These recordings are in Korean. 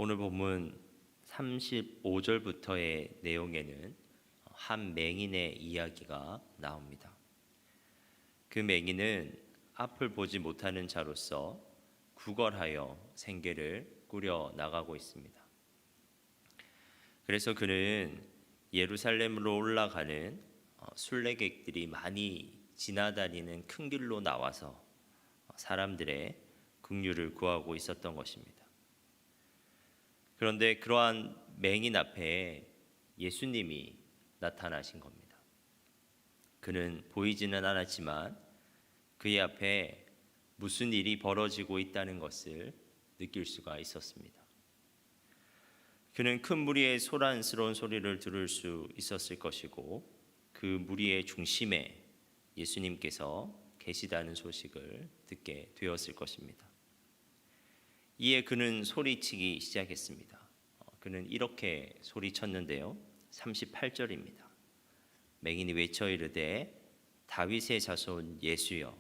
오늘 본문 35절부터의 내용에는 한 맹인의 이야기가 나옵니다. 그 맹인은 앞을 보지 못하는 자로서 구걸하여 생계를 꾸려 나가고 있습니다. 그래서 그는 예루살렘으로 올라가는 순례객들이 많이 지나다니는 큰 길로 나와서 사람들의 긍휼을 구하고 있었던 것입니다. 그런데 그러한 맹인 앞에 예수님이 나타나신 겁니다. 그는 보이지는 않았지만 그의 앞에 무슨 일이 벌어지고 있다는 것을 느낄 수가 있었습니다. 그는 큰 무리의 소란스러운 소리를 들을 수 있었을 것이고 그 무리의 중심에 예수님께서 계시다는 소식을 듣게 되었을 것입니다. 이에 그는 소리치기 시작했습니다. 그는 이렇게 소리쳤는데요. 38절입니다. 맹인이 외쳐 이르되 다윗의 자손 예수여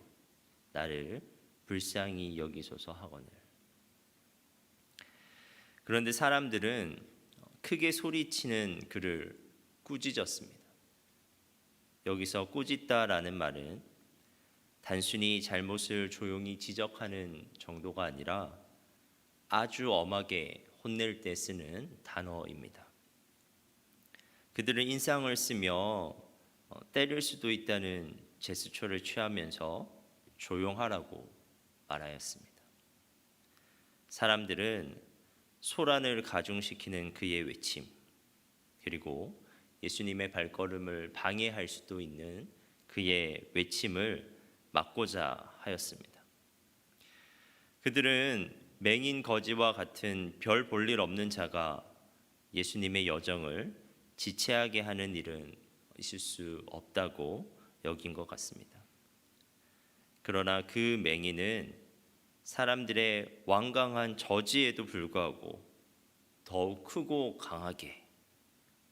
나를 불쌍히 여기소서 하거늘. 그런데 사람들은 크게 소리치는 그를 꾸짖었습니다. 여기서 꾸짖다라는 말은 단순히 잘못을 조용히 지적하는 정도가 아니라 아주 엄하게 혼낼 때 쓰는 단어입니다. 그들은 인상을 쓰며 때릴 수도 있다는 제스처를 취하면서 조용하라고 말하였습니다. 사람들은 소란을 가중시키는 그의 외침, 그리고 예수님의 발걸음을 방해할 수도 있는 그의 외침을 막고자 하였습니다. 그들은 맹인 거지와 같은 별 볼 일 없는 자가 예수님의 여정을 지체하게 하는 일은 있을 수 없다고 여긴 것 같습니다. 그러나 그 맹인은 사람들의 완강한 저지에도 불구하고 더욱 크고 강하게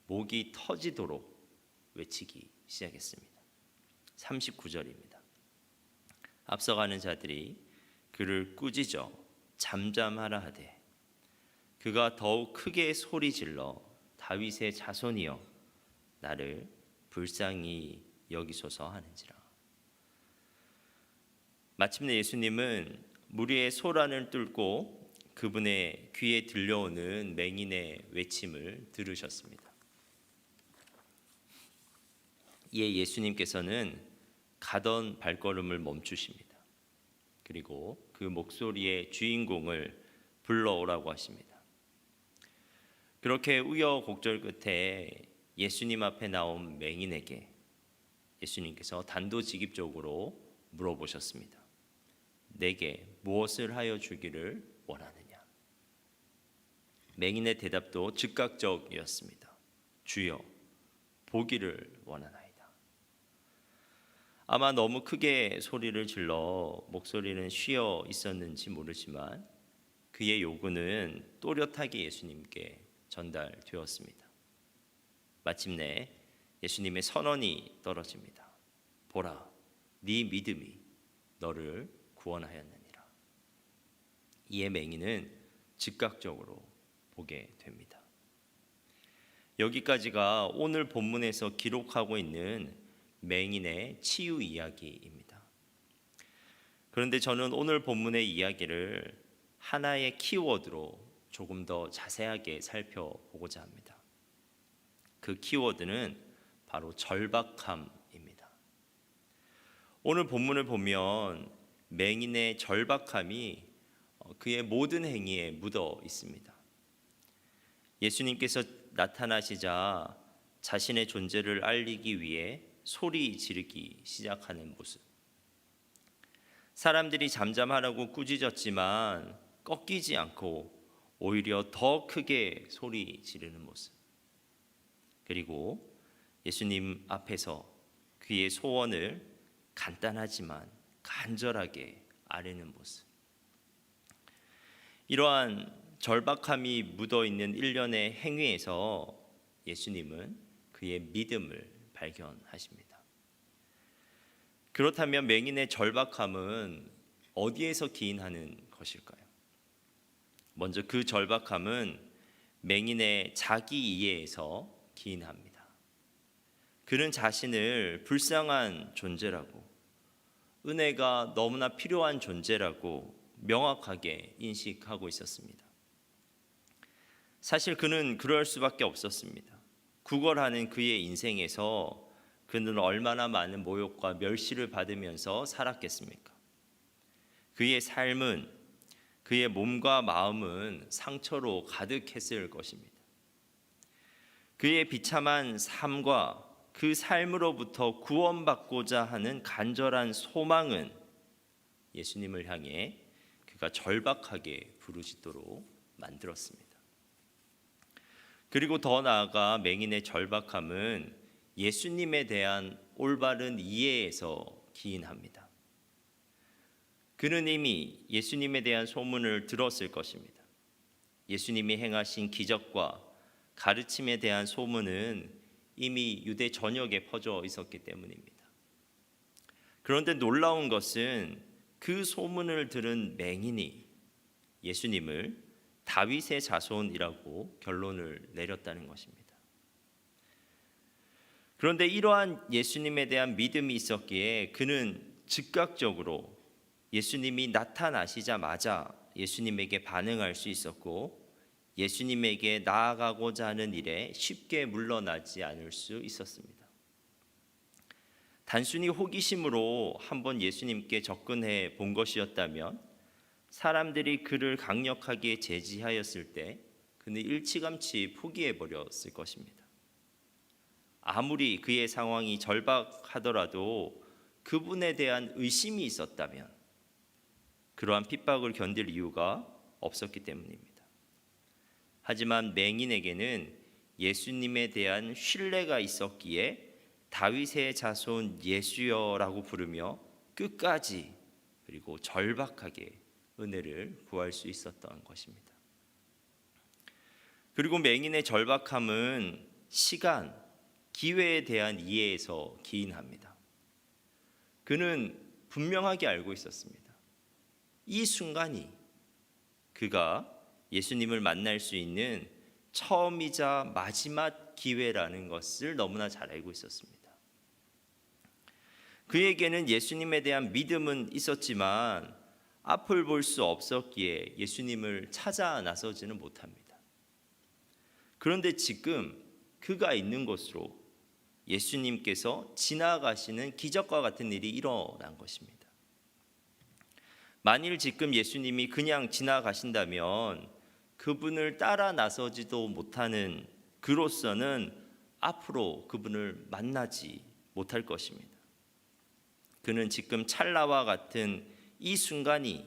목이 터지도록 외치기 시작했습니다. 39절입니다. 앞서가는 자들이 그를 꾸짖어 잠잠하라 하되 그가 더욱 크게 소리질러 다윗의 자손이여 나를 불쌍히 여기소서 하는지라. 마침내 예수님은 무리의 소란을 뚫고 그분의 귀에 들려오는 맹인의 외침을 들으셨습니다. 이에 예수님께서는 가던 발걸음을 멈추십니다. 그리고 그 목소리의 주인공을 불러오라고 하십니다. 그렇게 우여곡절 끝에 예수님 앞에 나온 맹인에게 예수님께서 단도직입적으로 물어보셨습니다. 내게 무엇을 하여 주기를 원하느냐? 맹인의 대답도 즉각적이었습니다. 주여, 보기를 원하나이다. 아마 너무 크게 소리를 질러 목소리는 쉬어 있었는지 모르지만 그의 요구는 또렷하게 예수님께 전달되었습니다. 마침내 예수님의 선언이 떨어집니다. 보라, 네 믿음이 너를 구원하였느니라. 이에 맹인은 즉각적으로 보게 됩니다. 여기까지가 오늘 본문에서 기록하고 있는 맹인의 치유 이야기입니다. 그런데 저는 오늘 본문의 이야기를 하나의 키워드로 조금 더 자세하게 살펴보고자 합니다. 그 키워드는 바로 절박함입니다. 오늘 본문을 보면 맹인의 절박함이 그의 모든 행위에 묻어 있습니다. 예수님께서 나타나시자 자신의 존재를 알리기 위해 소리 지르기 시작하는 모습. 사람들이 잠잠하라고 꾸짖었지만 꺾이지 않고 오히려 더 크게 소리 지르는 모습. 그리고 예수님 앞에서 그의 소원을 간단하지만 간절하게 아뢰는 모습. 이러한 절박함이 묻어있는 일련의 행위에서 예수님은 그의 믿음을 발견하십니다. 그렇다면 맹인의 절박함은 어디에서 기인하는 것일까요? 먼저 그 절박함은 맹인의 자기 이해에서 기인합니다. 그는 자신을 불쌍한 존재라고, 은혜가 너무나 필요한 존재라고 명확하게 인식하고 있었습니다. 사실 그는 그럴 수밖에 없었습니다. 구걸하는 그의 인생에서 그는 얼마나 많은 모욕과 멸시를 받으면서 살았겠습니까? 그의 삶은, 그의 몸과 마음은 상처로 가득했을 것입니다. 그의 비참한 삶과 그 삶으로부터 구원받고자 하는 간절한 소망은 예수님을 향해 그가 절박하게 부르짖도록 만들었습니다. 그리고 더 나아가 맹인의 절박함은 예수님에 대한 올바른 이해에서 기인합니다. 그는 이미 예수님에 대한 소문을 들었을 것입니다. 예수님이 행하신 기적과 가르침에 대한 소문은 이미 유대 전역에 퍼져 있었기 때문입니다. 그런데 놀라운 것은 그 소문을 들은 맹인이 예수님을 다윗의 자손이라고 결론을 내렸다는 것입니다. 그런데 이러한 예수님에 대한 믿음이 있었기에 그는 즉각적으로 예수님이 나타나시자마자 예수님에게 반응할 수 있었고, 예수님에게 나아가고자 하는 일에 쉽게 물러나지 않을 수 있었습니다. 단순히 호기심으로 한번 예수님께 접근해 본 것이었다면 사람들이 그를 강력하게 제지하였을 때 그는 일찌감치 포기해 버렸을 것입니다. 아무리 그의 상황이 절박하더라도 그분에 대한 의심이 있었다면 그러한 핍박을 견딜 이유가 없었기 때문입니다. 하지만 맹인에게는 예수님에 대한 신뢰가 있었기에 다윗의 자손 예수여라고 부르며 끝까지 그리고 절박하게 은혜를 구할 수 있었던 것입니다. 그리고 맹인의 절박함은 시간, 기회에 대한 이해에서 기인합니다. 그는 분명하게 알고 있었습니다. 이 순간이 그가 예수님을 만날 수 있는 처음이자 마지막 기회라는 것을 너무나 잘 알고 있었습니다. 그에게는 예수님에 대한 믿음은 있었지만 앞을 볼 수 없었기에 예수님을 찾아 나서지는 못합니다. 그런데 지금 그가 있는 곳으로 예수님께서 지나가시는 기적과 같은 일이 일어난 것입니다. 만일 지금 예수님이 그냥 지나가신다면 그분을 따라 나서지도 못하는 그로서는 앞으로 그분을 만나지 못할 것입니다. 그는 지금 찰나와 같은 이 순간이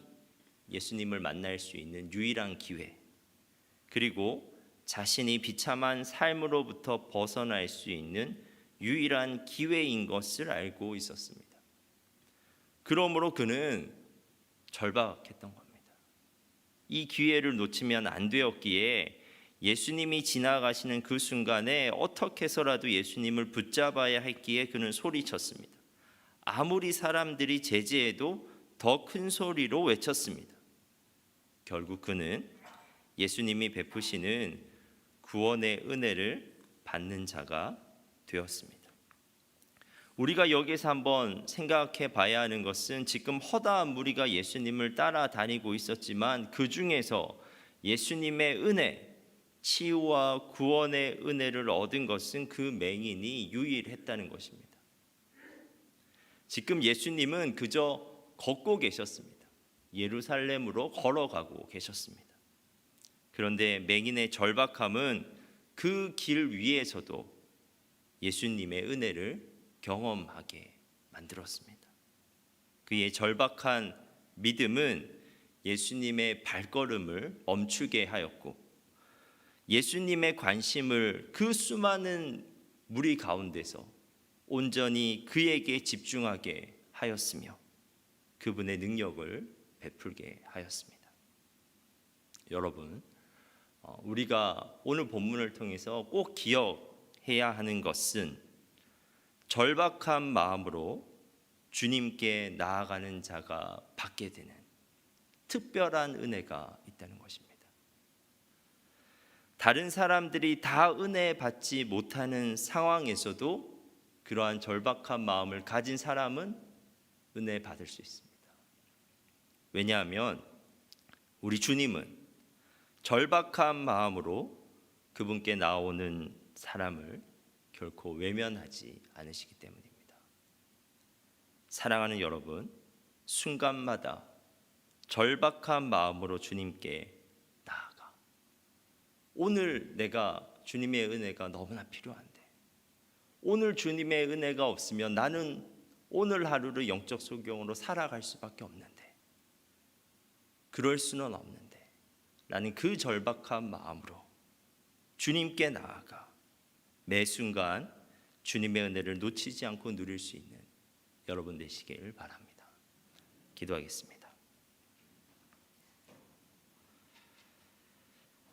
예수님을 만날 수 있는 유일한 기회, 그리고 자신이 비참한 삶으로부터 벗어날 수 있는 유일한 기회인 것을 알고 있었습니다. 그러므로 그는 절박했던 겁니다. 이 기회를 놓치면 안 되었기에 예수님이 지나가시는 그 순간에 어떻게 해서라도 예수님을 붙잡아야 했기에 그는 소리쳤습니다. 아무리 사람들이 제지해도 더 큰 소리로 외쳤습니다. 결국 그는 예수님이 베푸시는 구원의 은혜를 받는 자가 되었습니다. 우리가 여기서 한번 생각해 봐야 하는 것은 지금 허다한 무리가 예수님을 따라다니고 있었지만 그 중에서 예수님의 은혜, 치유와 구원의 은혜를 얻은 것은 그 맹인이 유일했다는 것입니다. 지금 예수님은 그저 걷고 계셨습니다. 예루살렘으로 걸어가고 계셨습니다. 그런데 맹인의 절박함은 그 길 위에서도 예수님의 은혜를 경험하게 만들었습니다. 그의 절박한 믿음은 예수님의 발걸음을 멈추게 하였고, 예수님의 관심을 그 수많은 무리 가운데서 온전히 그에게 집중하게 하였으며 그분의 능력을 베풀게 하였습니다. 여러분, 우리가 오늘 본문을 통해서 꼭 기억해야 하는 것은 절박한 마음으로 주님께 나아가는 자가 받게 되는 특별한 은혜가 있다는 것입니다. 다른 사람들이 다 은혜 받지 못하는 상황에서도 그러한 절박한 마음을 가진 사람은 은혜 받을 수 있습니다. 왜냐하면 우리 주님은 절박한 마음으로 그분께 나오는 사람을 결코 외면하지 않으시기 때문입니다. 사랑하는 여러분, 순간마다 절박한 마음으로 주님께 나아가 오늘 내가 주님의 은혜가 너무나 필요한데, 오늘 주님의 은혜가 없으면 나는 오늘 하루를 영적 소경으로 살아갈 수밖에 없는데, 그럴 수는 없는데 라는 그 절박한 마음으로 주님께 나아가 매 순간 주님의 은혜를 놓치지 않고 누릴 수 있는 여러분 되시길 바랍니다. 기도하겠습니다.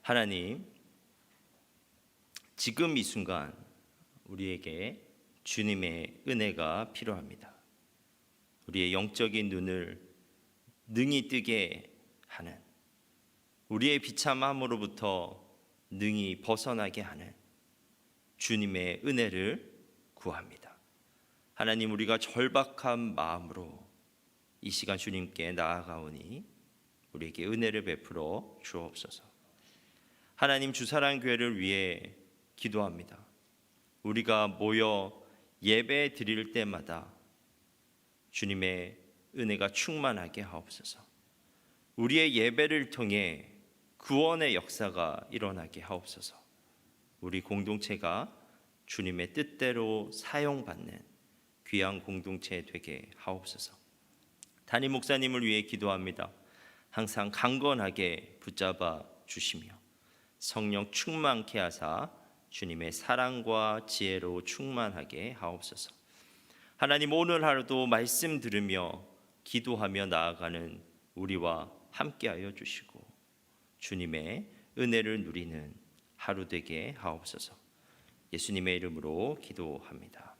하나님, 지금 이 순간 우리에게 주님의 은혜가 필요합니다. 우리의 영적인 눈을 능히 뜨게 하는, 우리의 비참함으로부터 능히 벗어나게 하는 주님의 은혜를 구합니다. 하나님, 우리가 절박한 마음으로 이 시간 주님께 나아가오니 우리에게 은혜를 베풀어 주옵소서. 하나님, 주사랑교회를 위해 기도합니다. 우리가 모여 예배 드릴 때마다 주님의 은혜가 충만하게 하옵소서. 우리의 예배를 통해 구원의 역사가 일어나게 하옵소서. 우리 공동체가 주님의 뜻대로 사용받는 귀한 공동체 되게 하옵소서. 담임 목사님을 위해 기도합니다. 항상 강건하게 붙잡아 주시며 성령 충만케 하사 주님의 사랑과 지혜로 충만하게 하옵소서. 하나님, 오늘 하루도 말씀 들으며 기도하며 나아가는 우리와 함께하여 주시고 주님의 은혜를 누리는 하루 되게 하옵소서. 예수님의 이름으로 기도합니다.